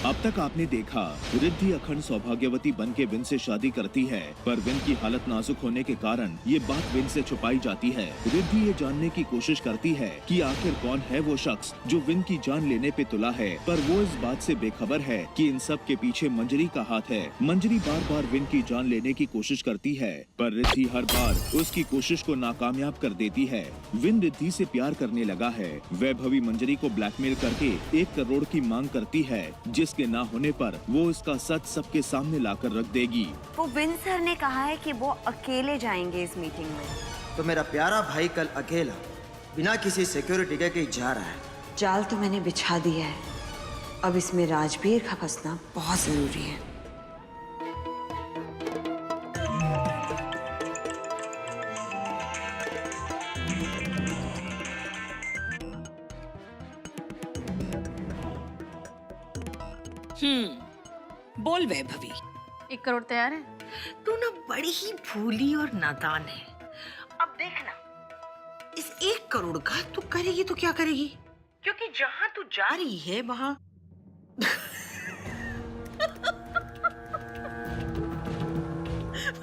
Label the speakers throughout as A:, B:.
A: अब तक आपने देखा रिद्धि अखंड सौभाग्यवती बन के विन से शादी करती है, पर विन की हालत नाजुक होने के कारण ये बात विन से छुपाई जाती है। रिद्धि ये जानने की कोशिश करती है कि आखिर कौन है वो शख्स जो विन की जान लेने पे तुला है, पर वो इस बात से बेखबर है कि इन सब के पीछे मंजरी का हाथ है। मंजरी बार बार विन की जान लेने की कोशिश करती है, पर रिद्धि हर बार उसकी कोशिश को नाकामयाब कर देती है। विन रिद्धि से प्यार करने लगा है। वैभवी मंजरी को ब्लैकमेल करके 1 करोड़ की मांग करती है, जिसके ना होने पर वो इसका सच सबके सामने लाकर रख देगी।
B: वो विन सर ने कहा है कि वो अकेले जाएंगे इस मीटिंग में।
C: तो मेरा प्यारा भाई कल अकेला बिना किसी सिक्योरिटी के कहीं जा रहा है।
B: जाल तो मैंने बिछा दिया है, अब इसमें राजवीर का फंसना बहुत जरूरी है।
D: बोल वैभवी।
E: 1 करोड़ तैयार है?
D: तू ना बड़ी ही भूली और नादान है। अब देखना, इस 1 करोड़ का तू करेगी तो क्या करेगी, क्योंकि जहां तू जा रही है वहां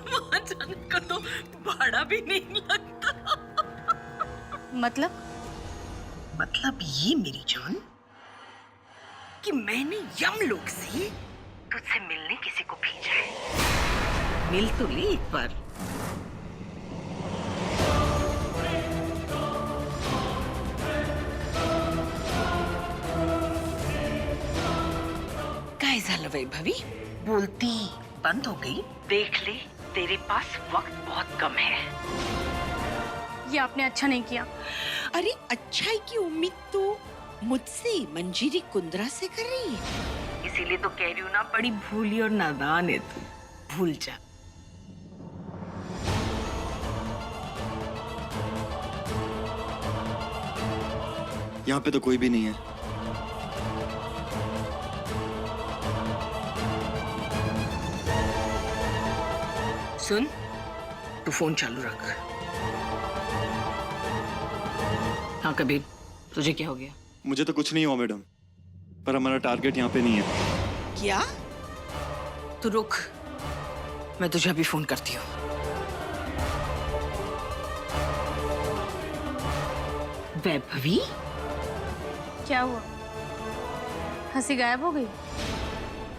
D: वहां जाने का तो भाड़ा भी नहीं लगता। मतलब ये मेरी जान कि मैंने यमलोक से तुझसे मिलने किसी को भेजा है। मिल तो ले एक बार। काय झालं वैभवी? बोलती बंद हो गई? देख ले, तेरे पास वक्त बहुत कम है।
E: ये आपने अच्छा नहीं किया।
D: अरे अच्छाई की उम्मीद तो मुझसे मंजीरी कुंद्रा से कर रही है, इसीलिए तो कह रही हूँ ना, बड़ी भूली और नादान है तू। भूल जा।
C: यहाँ पे तो कोई भी नहीं है।
D: सुन, तू फोन चालू रख। हाँ कबीर, तुझे क्या हो गया?
F: मुझे तो कुछ नहीं हुआ मैडम, पर हमारा टारगेट यहाँ पे नहीं है।
D: क्या? तू रुक, मैं तुझे अभी फोन करती हूँ। वैभवी,
E: क्या हुआ? हंसी गायब हो गई?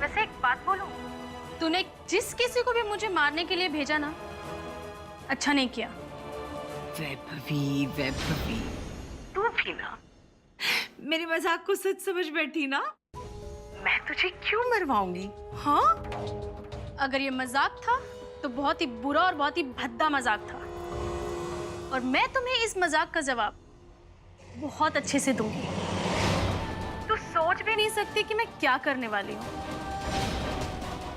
E: वैसे एक बात बोलूं, तूने जिस किसी को भी मुझे मारने के लिए भेजा ना, अच्छा नहीं किया।
D: वैभवी, वैभवी, तू भी ना मेरे मजाक को सच समझ बैठी ना। मैं तुझे क्यों मरवाऊंगी? हाँ,
E: अगर ये मजाक था तो बहुत ही बुरा और बहुत ही भद्दा मजाक था, और मैं तुम्हें इस मजाक का जवाब बहुत अच्छे से दूंगी। तू सोच भी नहीं सकती कि मैं क्या करने वाली हूँ।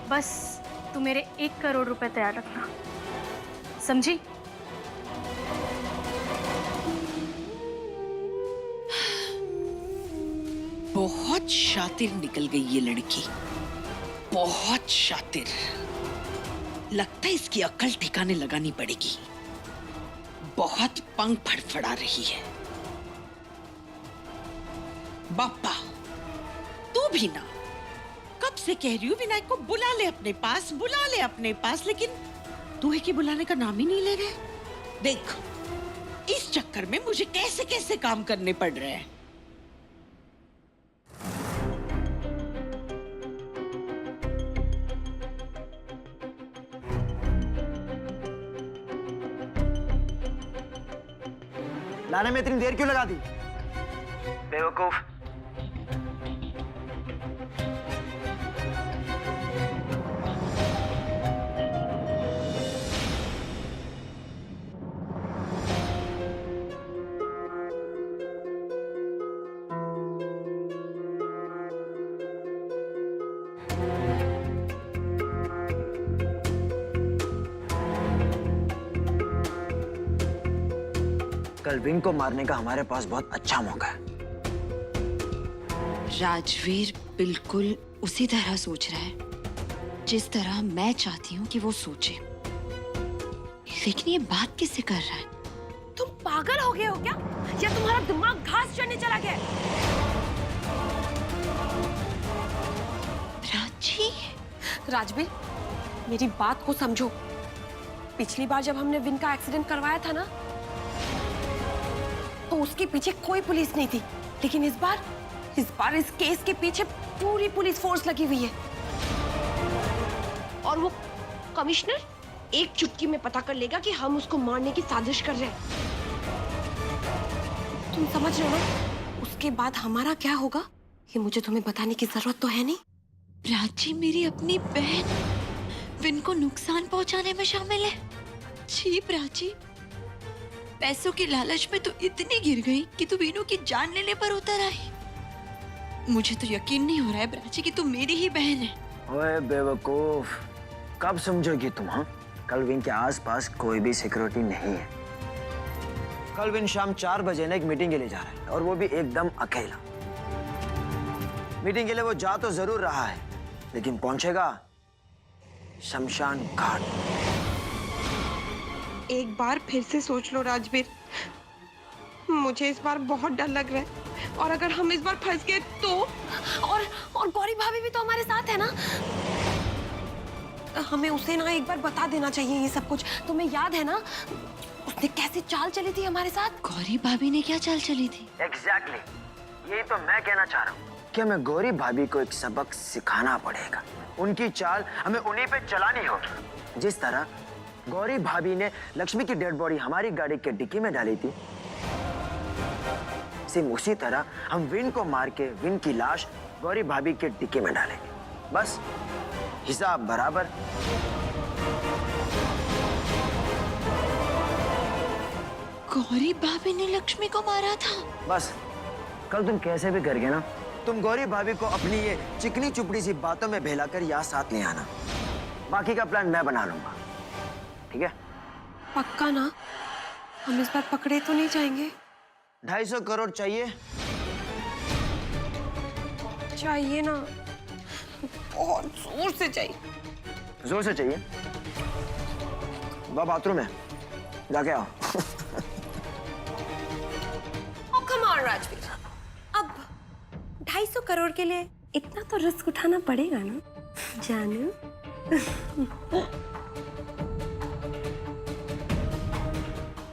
E: बस तू मेरे 1 करोड़ रुपए तैयार रखना, समझी?
D: बहुत शातिर निकल गई ये लड़की, बहुत शातिर। लगता है इसकी अक्ल ठिकाने लगानी पड़ेगी। बहुत पंख फड़फड़ा रही है। बापा, तू भी ना, कब से कह रही हूँ विनायक को बुला ले अपने पास, बुला ले अपने पास, लेकिन तू है कि बुलाने का नाम ही नहीं ले रहे। देख, इस चक्कर में मुझे कैसे कैसे काम करने पड़ रहे हैं।
C: लाने में इतनी देर क्यों लगा दी? बेवकूफ। कल विन को मारने का हमारे पास बहुत अच्छा मौका है।
G: राजवीर बिल्कुल उसी तरह सोच रहा है जिस तरह मैं चाहती हूँ कि वो सोचे, लेकिन ये बात किससे कर रहा है?
B: तुम पागल हो गए हो क्या, या तुम्हारा दिमाग घास चढ़ने चला गया है?
H: राजवीर, मेरी बात को समझो। पिछली बार जब हमने विन का एक्सीडेंट करवाया था ना, तो उसके पीछे कोई पुलिस नहीं थी, लेकिन इस बार इस केस के पीछे पूरी पुलिस फोर्स लगी हुई है। और वो कमिश्नर एक चुटकी में पता कर लेगा कि हम उसको मारने की साजिश कर रहे हैं। तुम समझ रहे हो ना? उसके बाद हमारा क्या होगा, ये मुझे तुम्हें बताने की जरूरत तो है नहीं।
G: प्राची मेरी अपनी बहन विन को नुकसान पहुंचाने में शामिल है। छी प्राची, पैसों की लालच में तो इतनी गिर गई कि तू वीनू की जान लेने पर उतर आई। मुझे तो यकीन नहीं हो रहा है प्राची कि तू मेरी ही बहन है।
C: ओए बेवकूफ, कब समझोगी तुम? हाँ, कल विन के आसपास कोई भी सिक्योरिटी नहीं है। कल विन शाम 4 बजे ना एक मीटिंग के लिए जा रहा है, और वो भी एकदम अकेला। मीटिंग के लिए वो जा तो जरूर रहा है, लेकिन पहुंचेगा शमशान घाट।
H: एक बार फिर से सोच लो राजवीर, मुझे इस बार बहुत डर लग रहा है। और अगर हम इस बार फंस गए तो? और गौरी भाभी भी तो हमारे साथ है ना। हमें उसे ना एक बार बता देना चाहिए ये सब कुछ। तुम्हें याद है ना उसने कैसे चाल चली थी हमारे साथ?
G: गौरी भाभी ने क्या चाल चली थी?
C: एग्जैक्टली, यही तो मैं कहना चाह रहा हूँ कि हमें गौरी भाभी को एक सबक सिखाना पड़ेगा। उनकी चाल हमें उन्हीं पे चलानी होगी। जिस तरह गौरी भाभी ने लक्ष्मी की डेड बॉडी हमारी गाड़ी के डिक्की में डाली थी, सेम उसी तरह हम विन को मार के विन की लाश गौरी भाभी के डिक्की में डालेंगे। बस हिसाब बराबर।
G: गौरी भाभी ने लक्ष्मी को मारा था?
C: बस कल तुम कैसे भी करके ना, तुम गौरी भाभी को अपनी ये चिकनी चुपड़ी सी बातों में बहलाकर यहाँ साथ ले आना। बाकी का प्लान मैं बना लूंगा, ठीक है?
H: पक्का ना? हम इस बार पकड़े तो नहीं जाएंगे?
C: 250 करोड़ चाहिए?
H: चाहिए ना, बहुत जोर से चाहिए।
C: जोर से चाहिए? बाथरूम है, जाके आओ।
H: कम ऑन राजवीर, अब 250 करोड़ के लिए इतना तो रिस्क उठाना पड़ेगा ना जानू।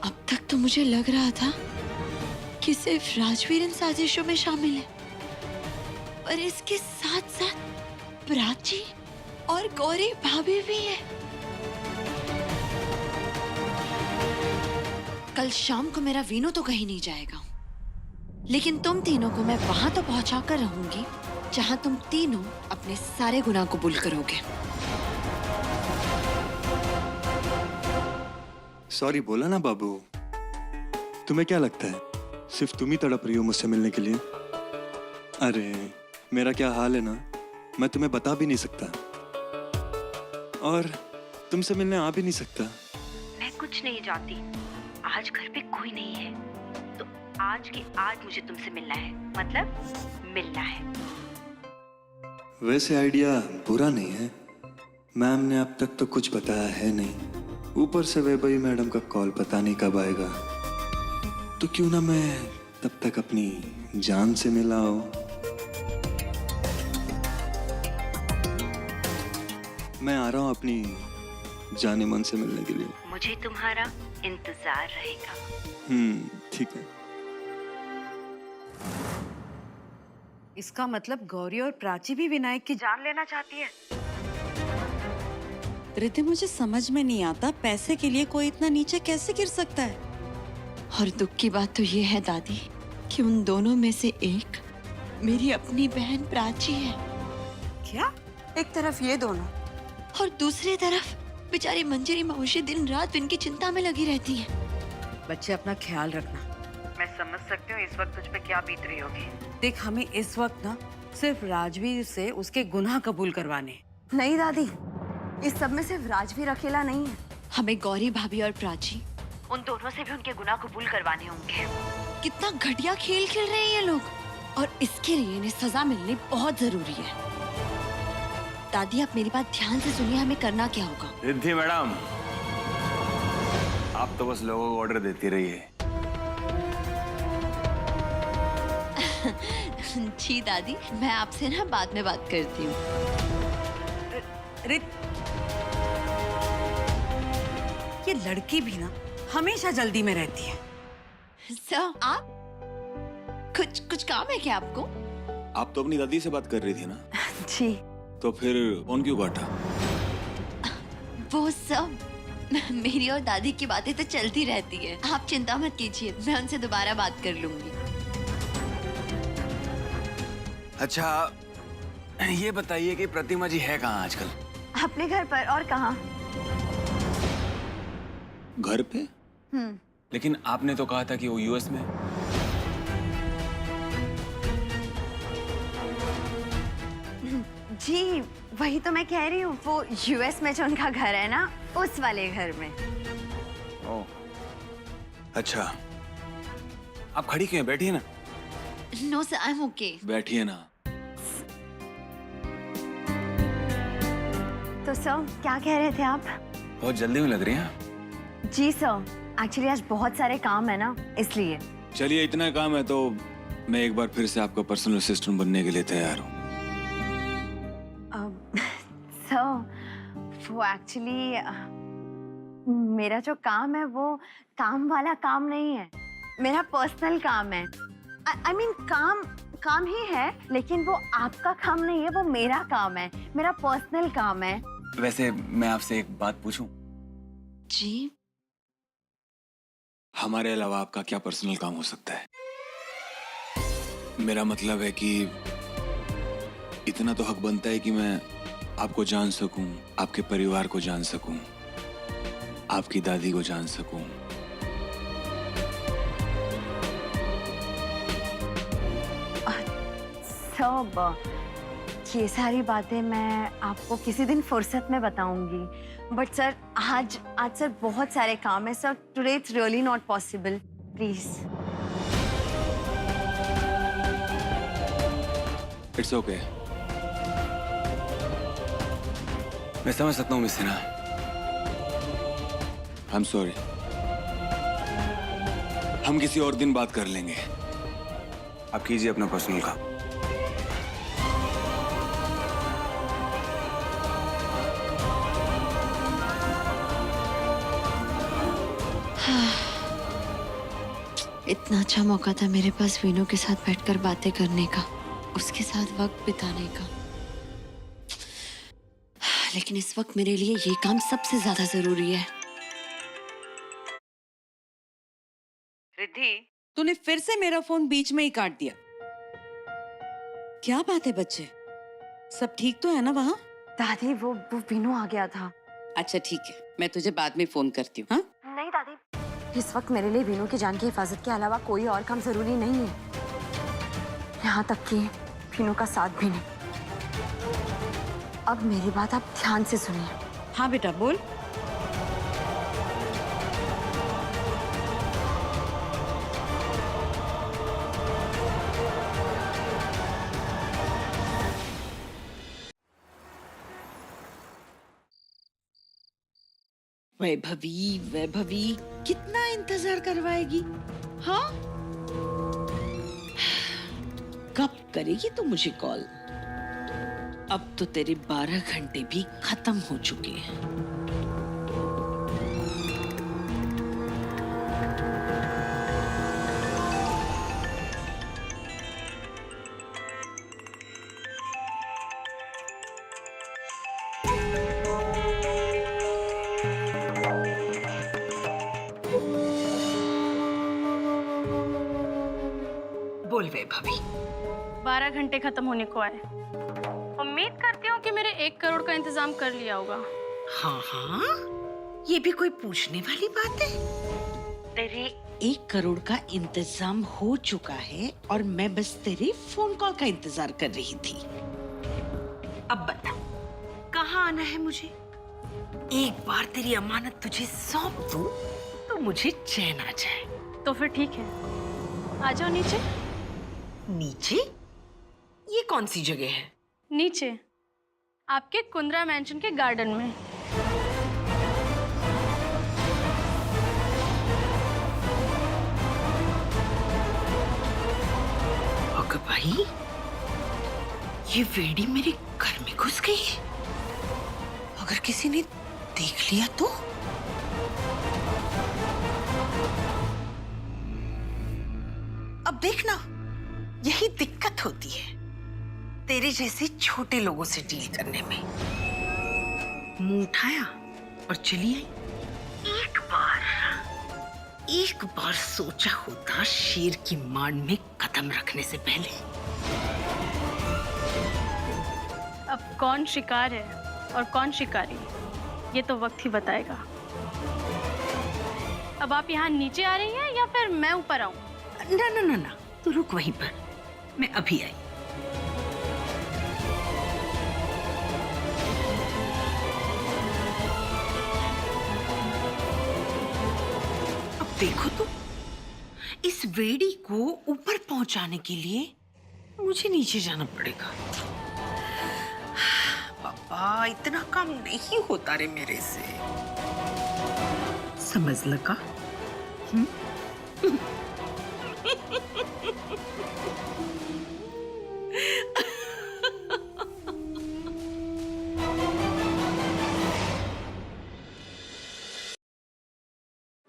G: अब तक तो मुझे लग रहा था कि सिर्फ राजवीर इन साजिशों में शामिल है, पर इसके साथ साथ प्राची और गौरी भाभी भी है। कल शाम को मेरा वीनू तो कहीं नहीं जाएगा, लेकिन तुम तीनों को मैं वहां तो पहुंचा कर रहूंगी जहां तुम तीनों अपने सारे गुनाह कबूल करोगे।
F: सॉरी बोला ना बाबू। तुम्हें क्या लगता है सिर्फ तुम ही तड़प रही हो मुझसे मिलने के लिए? अरे मेरा क्या हाल है ना, मैं तुम्हें बता भी नहीं सकता, और तुमसे मिलने आ भी नहीं सकता।
I: मैं कुछ नहीं जानती। आज घर पे कोई नहीं है, तो आज के आज मुझे तुमसे मिलना है, मतलब मिलना है।
F: वैसे आइडिया बुरा नहीं है, मैम ने अब तक तो कुछ बताया है नहीं, ऊपर से वैभवी मैडम का कॉल पता नहीं कब आएगा, तो क्यों ना मैं तब तक अपनी जान से मिला हूं। मैं आ रहा हूं अपनी जाने मन से मिलने के लिए।
I: मुझे तुम्हारा इंतजार रहेगा।
F: ठीक है।
J: इसका मतलब गौरी और प्राची भी विनायक की जान लेना चाहती है।
K: रिद्धि, मुझे समझ में नहीं आता पैसे के लिए कोई इतना नीचे कैसे गिर सकता है।
G: और दुख की बात तो ये है दादी कि उन दोनों में से एक मेरी अपनी बहन प्राची है।
H: क्या? एक तरफ ये दोनों
G: और दूसरी तरफ बेचारी मंजरी मौशी दिन रात इनकी चिंता में लगी रहती हैं।
J: बच्चे अपना ख्याल रखना। मैं समझ सकती हूँ इस वक्त तुझ पे क्या बीत रही होगी। देख, हमें इस वक्त ना सिर्फ राजवीर से उसके गुनाह कबूल करवाने।
B: नहीं दादी, इस सब में सिर्फ राजवीर अकेला नहीं है।
G: हमें गौरी भाभी और प्राची,
I: उन दोनों से भी उनके गुनाह कबूल करवाने होंगे।
G: कितना घटिया खेल खेल रहे हैं ये लोग, और इसके लिए इन्हें सजा मिलनी बहुत जरूरी है। दादी, आप मेरी बात ध्यान से सुनिए, हमें करना क्या होगा?
L: रिद्धि मैडम, आप तो बस लोगों को ऑर्डर देती रहिए।
G: जी दादी, मैं आपसे ना बाद में बात करती हूँ।
J: ये लड़की भी ना हमेशा जल्दी में रहती है।
G: सर, आप कुछ काम है क्या आपको?
L: आप तो अपनी दादी से बात कर रही थी ना?
G: जी।
L: तो फिर फोन क्यों काटा?
G: वो सब मेरी और दादी की बातें तो चलती रहती है, आप चिंता मत कीजिए, मैं उनसे दोबारा बात कर लूंगी।
L: अच्छा, ये बताइए कि प्रतिमा जी है कहाँ आजकल?
G: अपने घर पर, और कहाँ?
L: घर पे? लेकिन आपने तो कहा था कि वो यूएस में।
G: जी वही तो मैं कह रही हूँ, वो यूएस में जो उनका घर है ना, उस वाले घर में।
L: ओह, अच्छा। आप खड़ी क्यों हैं? बैठिए ना।
G: No sir, I am okay.
L: बैठिए ना।
G: तो सर क्या कह रहे थे आप?
L: बहुत जल्दी में लग रही हैं।
G: जी सर, एक्चुअली आज बहुत सारे काम है ना, इसलिए।
L: चलिए, इतना काम है तो मैं एक बार फिर से आपका पर्सनल असिस्टेंट बनने के लिए तैयार हूँ।
G: सर वो एक्चुअली मेरा जो काम है वो काम वाला काम नहीं है, मेरा पर्सनल काम है। आई मीन काम ही है, लेकिन वो आपका काम नहीं है, वो मेरा काम है, मेरा पर्सनल काम है।
L: वैसे मैं आपसे एक बात पूछूं?
G: जी।
L: हमारे अलावा आपका क्या पर्सनल काम हो सकता है? मेरा मतलब है कि इतना तो हक बनता है कि मैं आपको जान सकूं, आपके परिवार को जान सकूं, आपकी दादी को जान सकूं।
G: सब ये सारी बातें मैं आपको किसी दिन फुर्सत में बताऊंगी, बट सर आज सर बहुत सारे काम है sir. Today it's really not possible, please.
L: It's okay. मैं समझ सकता हूँ miss Sinha. I am sorry. हम किसी और दिन बात कर लेंगे। आप कीजिए अपना पर्सनल काम।
G: इतना अच्छा मौका था मेरे पास वीनू के साथ बैठकर बातें करने का, उसके साथ वक्त बिताने का, लेकिन इस वक्त मेरे लिए ये काम सबसे ज्यादा जरूरी है।
J: रिद्धि, तूने फिर से मेरा फोन बीच में ही काट दिया। क्या बात है बच्चे, सब ठीक तो है ना वहाँ?
G: दादी वो वीनू आ गया था।
J: अच्छा ठीक है, मैं तुझे बाद में फोन करती हूँ। हाँ?
G: नहीं दादी, इस वक्त मेरे लिए वीनू की जान की हिफाजत के अलावा कोई और काम जरूरी नहीं है, यहाँ तक कि वीनू का साथ भी नहीं। अब मेरी बात आप ध्यान से सुनिए।
J: हाँ बेटा बोल।
D: वैभवी कितना इंतजार करवाएगी? हाँ, कब करेगी तू मुझे कॉल? अब तो तेरे 12 घंटे भी खत्म हो चुके हैं। बोल वैभवी।
E: 12 घंटे खत्म होने को आए। उम्मीद करती हूँ कि मेरे 1 करोड़ का इंतजाम कर लिया होगा।
D: हाँ हाँ, ये भी कोई पूछने वाली बात है? तेरे 1 करोड़ का इंतजाम हो चुका है और मैं बस तेरे फोन कॉल का इंतजार कर रही थी। अब बता, कहाँ आना है मुझे? एक बार तेरी अमानत तुझे सौंप दूं तो मुझे चैन आ जाए।
E: तो फिर ठीक है, आ जाओ नीचे।
D: नीचे? ये कौन सी जगह है?
E: नीचे आपके कुंद्रा मैंशन के गार्डन में।
D: अगर भाई, ये वेड़ी मेरे घर में घुस गई है। अगर किसी ने देख लिया तो? अब देखना, यही दिक्कत होती है तेरे जैसे छोटे लोगों से डील करने में। मुंह उठाया और चली आई। एक बार सोचा होता शेर की मांड में कदम रखने से पहले।
E: अब कौन शिकार है और कौन शिकारी, ये तो वक्त ही बताएगा। अब आप यहाँ नीचे आ रही हैं या फिर मैं ऊपर आऊं?
D: ना ना ना ना, तू रुक वहीं पर, मैं अभी आई। अब देखो तो, इस वेड़ी को ऊपर पहुंचाने के लिए मुझे नीचे जाना पड़ेगा। पापा, इतना काम नहीं होता रे मेरे से, समझ लगा?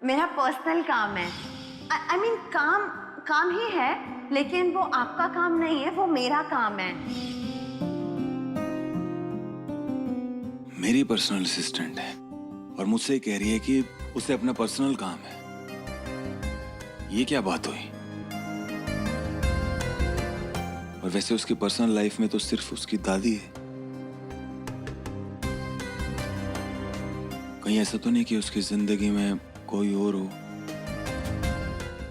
M: मेरा पर्सनल काम है। आई मीन काम ही है, लेकिन वो आपका काम नहीं है, वो मेरा काम है।
L: मेरी पर्सनल असिस्टेंट है और मुझसे कह रही है कि उसे अपना पर्सनल काम है। ये क्या बात हुई? और वैसे उसकी पर्सनल लाइफ में तो सिर्फ उसकी दादी है। कहीं ऐसा तो नहीं कि उसकी जिंदगी में कोई और हो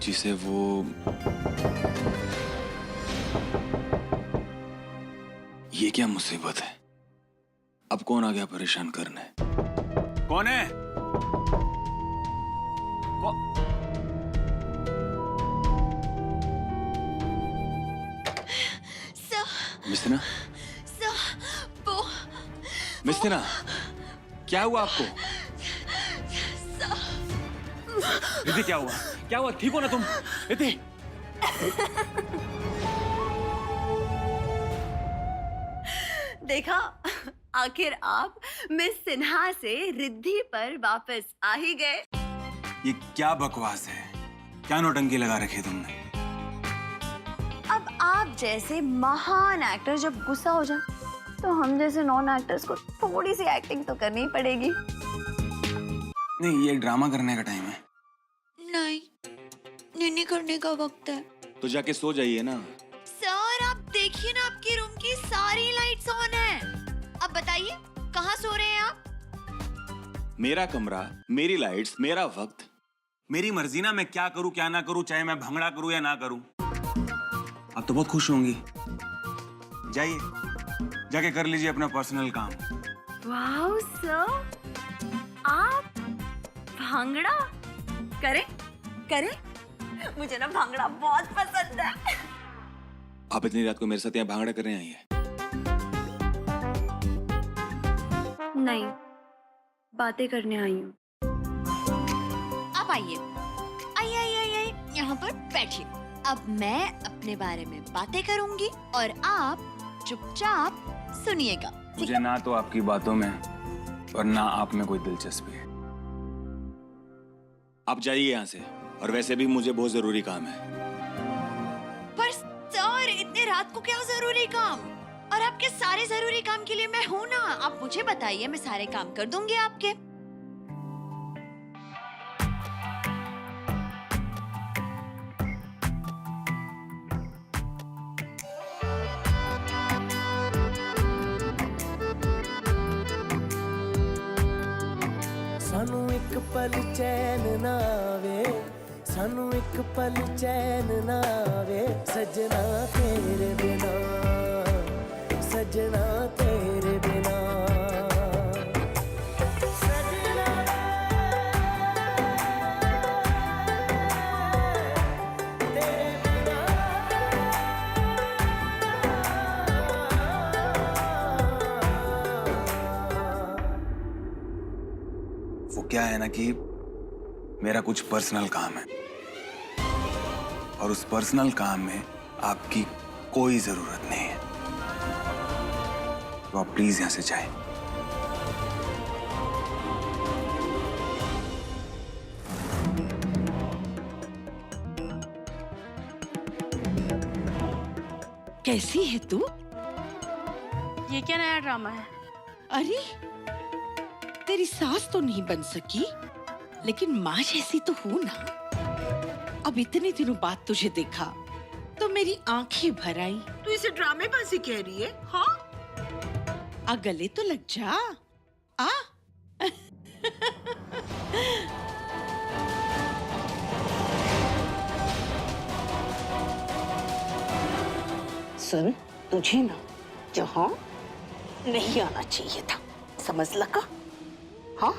L: जिसे वो ये क्या मुसीबत है? अब कौन आ गया परेशान करने? कौन है? मिस्टिना? मिस्टिना, क्या हुआ आपको? रिद्धि, क्या हुआ? क्या हुआ? ठीक हो ना तुम? रिद्धि,
M: देखा, आखिर आप मिस सिन्हा से रिद्धि पर वापस आ ही गए।
L: ये क्या बकवास है? क्या नौटंकी लगा रखी है तुमने?
M: अब आप जैसे महान एक्टर जब गुस्सा हो जाए तो हम जैसे नॉन एक्टर्स को थोड़ी सी एक्टिंग तो करनी ही पड़ेगी।
L: नहीं, ये ड्रामा करने का टाइम है।
G: नहीं, निन्नी करने का वक्त है।
L: तो जाके सो जाइए ना।
G: सर, आप देखिए ना, आपके रूम की सारी लाइट्स ऑन है। अब बताइए, कहाँ सो रहे हैं आप?
L: मेरा कमरा, मेरी लाइट्स, मेरा वक्त, मेरी मर्जी ना। मैं क्या करूं क्या ना करूं, चाहे मैं भंगड़ा करूं या ना करूं। आप तो बहुत खुश होंगी। जाइए, जाके कर लीजिए अपना पर्सनल काम।
M: वाओ सर, आप भांगड़ा करें? मुझे ना भांगड़ा बहुत पसंद है।
L: आप इतनी रात को मेरे साथ यहाँ भांगड़ा करने आई है?
M: नहीं, बातें करने आई हूँ।
G: आप आइए, आइए, यहाँ पर बैठिए। अब मैं अपने बारे में बातें करूंगी और आप चुपचाप सुनिएगा।
L: मुझे ना तो आपकी बातों में और ना आप में कोई दिलचस्पी है। आप जाइए यहाँ से, और वैसे भी मुझे बहुत जरूरी काम है।
G: पर सर, इतने रात को क्या जरूरी काम? और आपके सारे जरूरी काम के लिए मैं हूँ ना। आप मुझे बताइए, मैं सारे काम कर दूंगी आपके।
N: सानू एक पल चैन ना आवे, सानू एक पल चैन ना आवे, सजना तेरे बिना, सजना तेरे बिना, सजना तेरे बिना।
L: वो क्या है ना कि मेरा कुछ पर्सनल काम है, और उस पर्सनल काम में आपकी कोई जरूरत नहीं है। तो आप प्लीज यहां से जाएं।
D: कैसी है तू?
E: ये क्या नया ड्रामा है?
D: अरे तेरी सास तो नहीं बन सकी, लेकिन माँ जैसी तो हूँ ना। अब इतने दिनों बाद तुझे देखा तो मेरी आंखें भर आई। तू इसे ड्रामेबाजी कह रही है? हाँ, आ गले तो लग जा। आ सुन, तुझे ना जहाँ नहीं आना चाहिए था, समझ लगा? हाँ